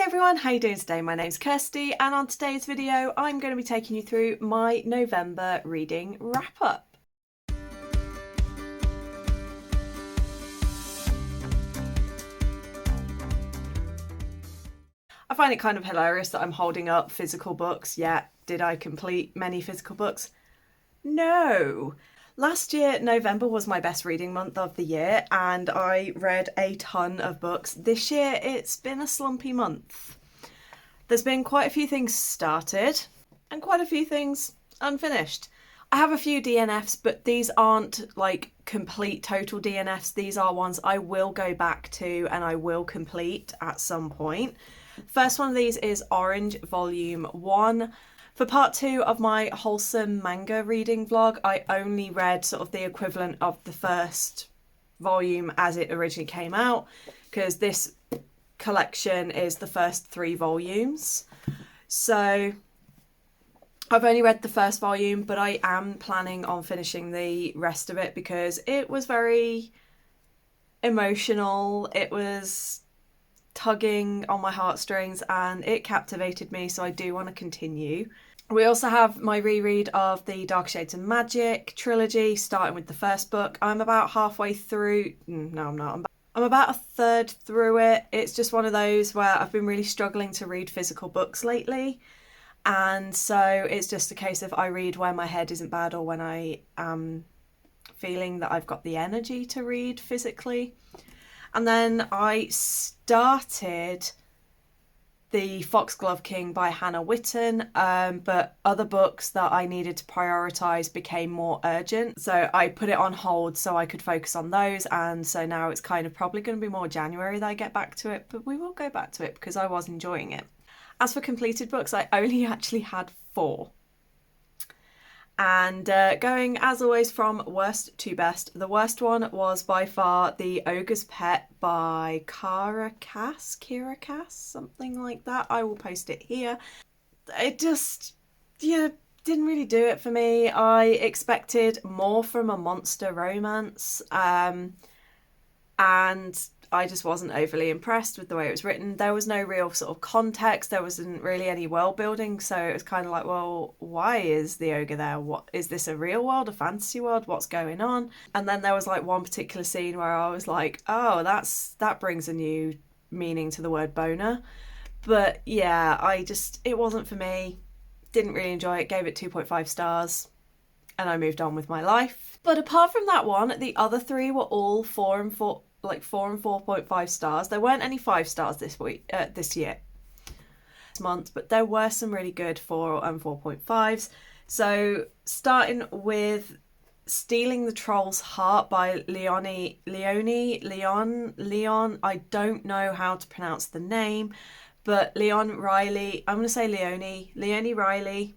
Everyone, how you doing today? My name's Kirsty, and on today's video I'm going to be taking you through my November reading wrap-up. I find it kind of hilarious that I'm holding up physical books, yet did I complete many physical books? No! Last year, November was my best reading month of the year, and I read a ton of books. This year, it's been a slumpy month. There's been quite a few things started, and quite a few things unfinished. I have a few DNFs, but these aren't like complete total DNFs. These are ones I will go back to and I will complete at some point. First one of these is Orange Volume 1. For part 2 of my wholesome manga reading vlog, I only read sort of the equivalent of the first volume as it originally came out, because this collection is the first 3 volumes. So I've only read the first volume, but I am planning on finishing the rest of it because it was very emotional. It was tugging on my heartstrings and it captivated me, so I do want to continue. We also have my reread of the Dark Shades of Magic trilogy, starting with the first book. I'm about halfway through. No, I'm not. I'm about a third through it. It's just one of those where I've been really struggling to read physical books lately. And so it's just a case of I read when my head isn't bad or when I am feeling that I've got the energy to read physically. And then I started The Foxglove King by Hannah Witten, but other books that I needed to prioritise became more urgent. So I put it on hold so I could focus on those. And so now it's kind of probably going to be more January that I get back to it, but we will go back to it because I was enjoying it. As for completed books, I only actually had 4. And going, as always, from worst to best, the worst one was by far The Ogre's Pet by Kira Cass, something like that. I will post it here. It just, didn't really do it for me. I expected more from a monster romance, and I just wasn't overly impressed with the way it was written. There was no real sort of context. There wasn't really any world building. So it was kind of like, well, why is the ogre there? What is this, a real world, a fantasy world? What's going on? And then there was like one particular scene where I was like, oh, that brings a new meaning to the word boner. But yeah, it wasn't for me. Didn't really enjoy it. Gave it 2.5 stars. And I moved on with my life. But apart from that one, the other 3 were all 4 and 4.5 stars. There weren't any 5 stars this month, but there were some really good 4 and 4.5s. So starting with Stealing the Troll's Heart by Leon. I don't know how to pronounce the name, but Leon Riley. I'm going to say Leonie Riley.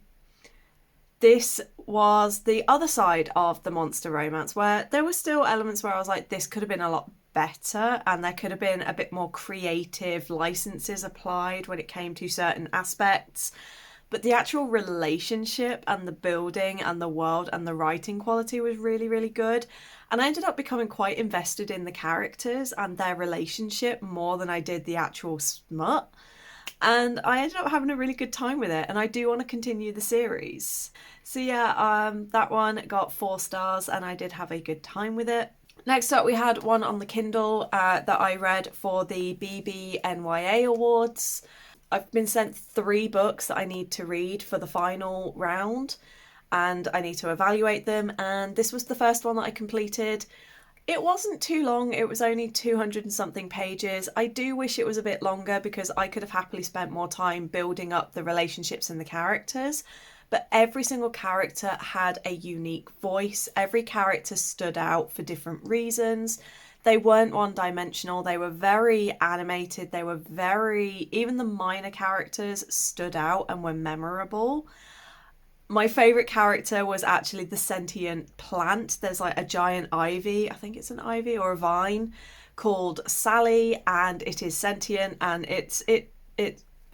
This was the other side of the monster romance, where there were still elements where I was like, this could have been a lot better, and there could have been a bit more creative licenses applied when it came to certain aspects. But the actual relationship and the building and the world and the writing quality was really, really good. And I ended up becoming quite invested in the characters and their relationship more than I did the actual smut. And I ended up having a really good time with it, and I do want to continue the series. So yeah, that one got 4 stars and I did have a good time with it. Next up, we had one on the Kindle that I read for the BBNYA Awards. I've been sent 3 books that I need to read for the final round, and I need to evaluate them, and this was the first one that I completed. It wasn't too long, it was only 200 and something pages. I do wish it was a bit longer because I could have happily spent more time building up the relationships and the characters. But every single character had a unique voice. Every character stood out for different reasons. They weren't one-dimensional. They were very animated. Even the minor characters stood out and were memorable. My favourite character was actually the sentient plant. There's like a giant ivy, I think it's an ivy or a vine, called Sally, and it is sentient, and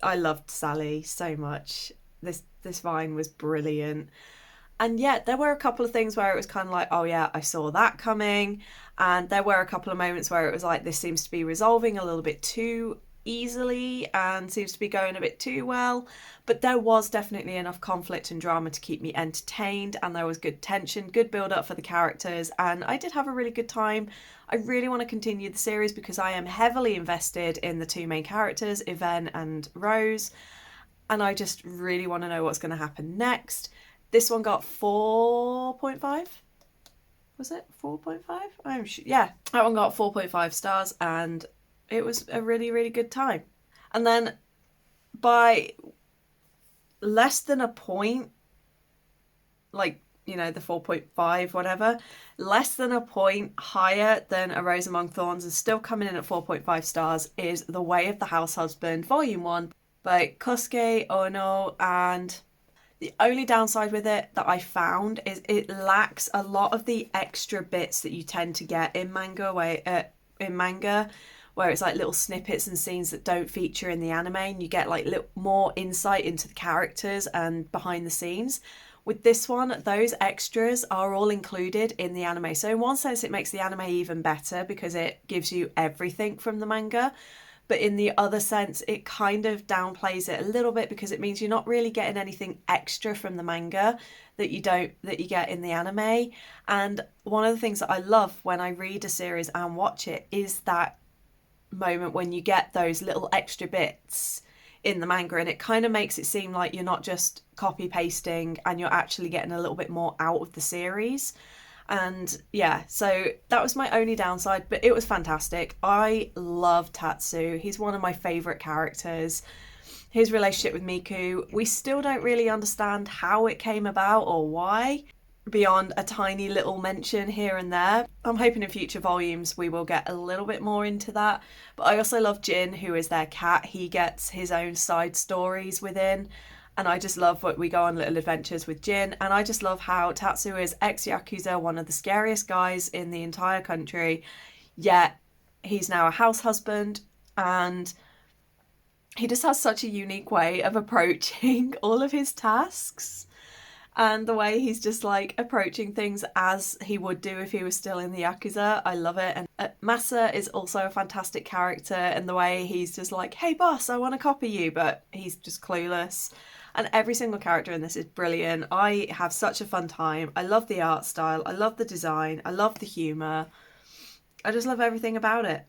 I loved Sally so much. This vine was brilliant. And yet there were a couple of things where it was kind of like, oh yeah, I saw that coming. And there were a couple of moments where it was like, this seems to be resolving a little bit too easily and seems to be going a bit too well, but there was definitely enough conflict and drama to keep me entertained, and there was good tension, good build up for the characters, and I did have a really good time. I really want to continue the series because I am heavily invested in the two main characters, Yvonne and Rose, and I just really want to know what's going to happen next. This one got 4.5. Was it 4.5? I'm sure. Yeah, that one got 4.5 stars, and it was a really, really good time. And then by less than a point, like, you know, the 4.5, whatever, less than a point higher than A Rose Among Thorns, and still coming in at 4.5 stars, is The Way of the House Husband, Volume 1 by Kosuke Ono. And the only downside with it that I found is it lacks a lot of the extra bits that you tend to get in manga, where it's like little snippets and scenes that don't feature in the anime, and you get like more insight into the characters and behind the scenes. With this one, those extras are all included in the anime. So in one sense, it makes the anime even better because it gives you everything from the manga. But in the other sense, it kind of downplays it a little bit because it means you're not really getting anything extra from the manga that you get in the anime. And one of the things that I love when I read a series and watch it is that moment when you get those little extra bits in the manga, and it kind of makes it seem like you're not just copy pasting and you're actually getting a little bit more out of the series. And yeah, so that was my only downside, but it was fantastic. I love Tatsu. He's one of my favourite characters. His relationship with Miku, we still don't really understand how it came about or why, beyond a tiny little mention here and there. I'm hoping in future volumes we will get a little bit more into that. But I also love Jin, who is their cat. He gets his own side stories within. And I just love what we go on little adventures with Jin. And I just love how Tatsu is ex-Yakuza, one of the scariest guys in the entire country. Yet he's now a house husband, and he just has such a unique way of approaching all of his tasks. And the way he's just like approaching things as he would do if he was still in the Yakuza. I love it. And Masa is also a fantastic character, and the way he's just like, hey boss, I want to copy you, but he's just clueless. And every single character in this is brilliant. I have such a fun time. I love the art style. I love the design. I love the humour. I just love everything about it.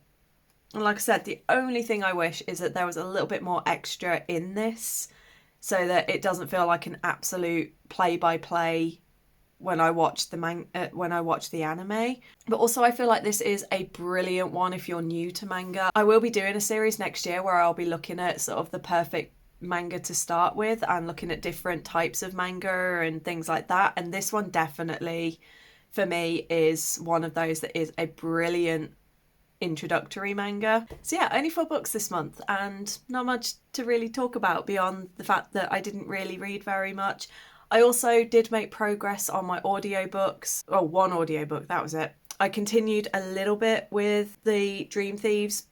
And like I said, the only thing I wish is that there was a little bit more extra in this, so that it doesn't feel like an absolute play-by-play when I watch the anime. But also I feel like this is a brilliant one if you're new to manga. I will be doing a series next year where I'll be looking at sort of the perfect manga to start with and looking at different types of manga and things like that. And this one definitely, for me, is one of those that is a brilliant introductory manga. So yeah, only 4 books this month and not much to really talk about beyond the fact that I didn't really read very much. I also did make progress on my audiobooks. Oh, one audiobook, that was it. I continued a little bit with the Dream Thieves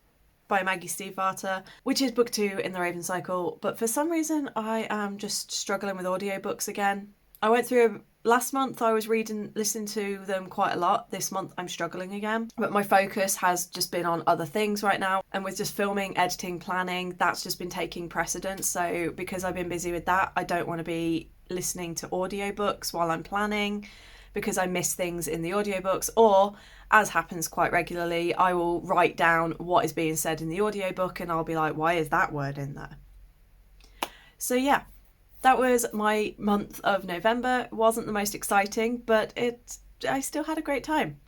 by Maggie Stiefvater, which is book 2 in the Raven Cycle, but for some reason I am just struggling with audiobooks again. I went through last month, I was listening to them quite a lot. This month I'm struggling again, but my focus has just been on other things right now, and with just filming, editing, planning, that's just been taking precedence. So because I've been busy with that, I don't want to be listening to audiobooks while I'm planning, because I miss things in the audiobooks, or as happens quite regularly, I will write down what is being said in the audiobook and I'll be like, why is that word in there? So yeah, that was my month of November. It wasn't the most exciting, but I still had a great time.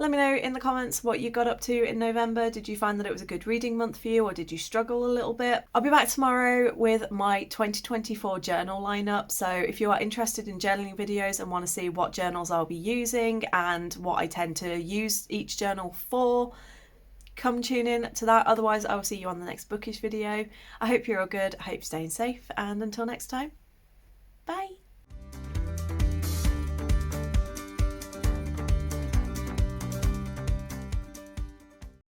Let me know in the comments what you got up to in November. Did you find that it was a good reading month for you, or did you struggle a little bit? I'll be back tomorrow with my 2024 journal lineup. So if you are interested in journaling videos and want to see what journals I'll be using and what I tend to use each journal for, come tune in to that. Otherwise, I will see you on the next bookish video. I hope you're all good. I hope you're staying safe. And until next time, bye.